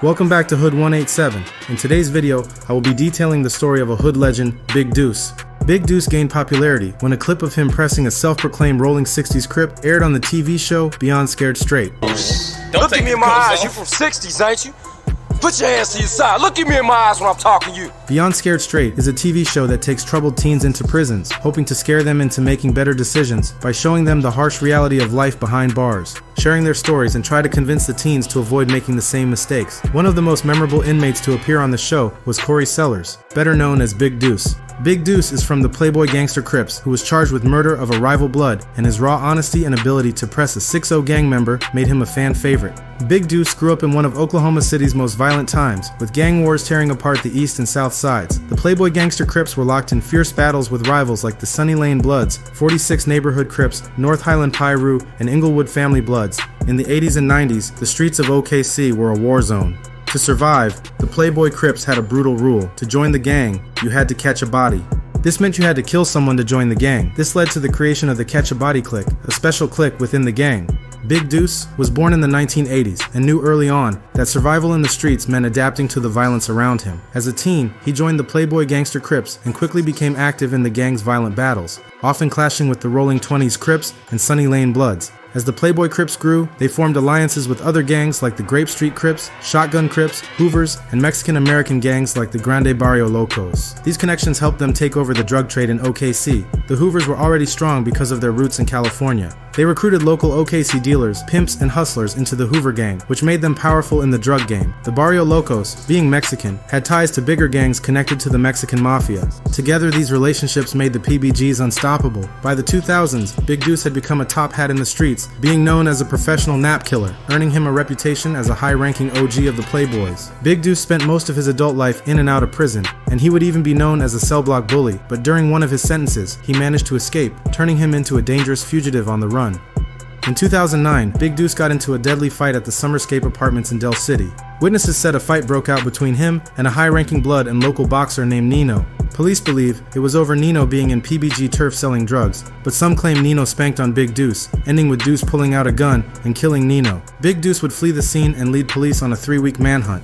Welcome back to Hood 187. In today's video, I will be detailing the story of a hood legend, Big Deuce. Big Deuce gained popularity when a clip of him pressing a self-proclaimed rolling 60s Crip aired on the TV show Beyond Scared Straight. Look at me in my eyes, you from 60s, ain't you? Put your hands to your side. Look at me in my eyes when I'm talking to you. Beyond Scared Straight is a TV show that takes troubled teens into prisons, hoping to scare them into making better decisions by showing them the harsh reality of life behind bars, sharing their stories, and try to convince the teens to avoid making the same mistakes. One of the most memorable inmates to appear on the show was Corey Sellers, better known as Big Deuce. Big Deuce is from the Playboy gangster Crips, who was charged with murder of a rival blood, and his raw honesty and ability to press a 6-0 gang member made him a fan favorite. Big Deuce grew up in one of Oklahoma City's most violent times, with gang wars tearing apart the east and south sides. The Playboy gangster Crips were locked in fierce battles with rivals like the Sunny Lane Bloods, 46 Neighborhood Crips, North Highland Piru, and Inglewood Family Bloods. In the 80s and 90s, the streets of OKC were a war zone. To survive, the Playboy Crips had a brutal rule. To join the gang, you had to catch a body. This meant you had to kill someone to join the gang. This led to the creation of the Catch a Body Clique, a special clique within the gang. Big Deuce was born in the 1980s and knew early on that survival in the streets meant adapting to the violence around him. As a teen, he joined the Playboy gangster Crips and quickly became active in the gang's violent battles, often clashing with the Rolling 20s Crips and Sunny Lane Bloods. As the Playboy Crips grew, they formed alliances with other gangs like the Grape Street Crips, Shotgun Crips, Hoovers, and Mexican-American gangs like the Grande Barrio Locos. These connections helped them take over the drug trade in OKC. The Hoovers were already strong because of their roots in California. They recruited local OKC dealers, pimps, and hustlers into the Hoover Gang, which made them powerful in the drug game. The Barrio Locos, being Mexican, had ties to bigger gangs connected to the Mexican Mafia. Together, these relationships made the PBGs unstoppable. By the 2000s, Big Deuce had become a top hat in the streets, being known as a professional nap killer, earning him a reputation as a high-ranking OG of the Playboys. Big Deuce spent most of his adult life in and out of prison, and he would even be known as a cell block bully, but during one of his sentences, he managed to escape, turning him into a dangerous fugitive on the run. In 2009, Big Deuce got into a deadly fight at the Summerscape Apartments in Del City. Witnesses said a fight broke out between him and a high-ranking blood and local boxer named Nino. Police believe it was over Nino being in PBG turf selling drugs, but some claim Nino spanked on Big Deuce, ending with Deuce pulling out a gun and killing Nino. Big Deuce would flee the scene and lead police on a 3-week manhunt.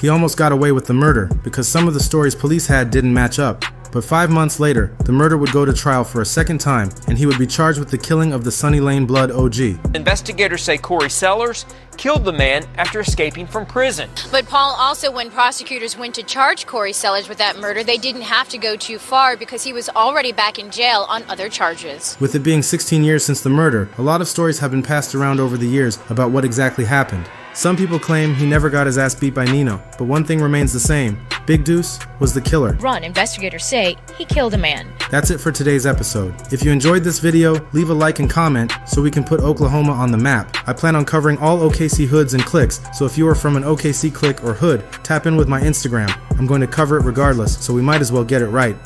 He almost got away with the murder because some of the stories police had didn't match up. But 5 months later, the murder would go to trial for a second time, and he would be charged with the killing of the Sunny Lane Blood OG. Investigators say Corey Sellers killed the man after escaping from prison. But Paul, also when prosecutors went to charge Corey Sellers with that murder, they didn't have to go too far because he was already back in jail on other charges. With it being 16 years since the murder, a lot of stories have been passed around over the years about what exactly happened. Some people claim he never got his ass beat by Nino, but one thing remains the same. Big Deuce was the killer. Investigators say he killed a man. That's it for today's episode. If you enjoyed this video, leave a like and comment so we can put Oklahoma on the map. I plan on covering all OKC hoods and cliques, so if you are from an OKC clique or hood, tap in with my Instagram. I'm going to cover it regardless, so we might as well get it right.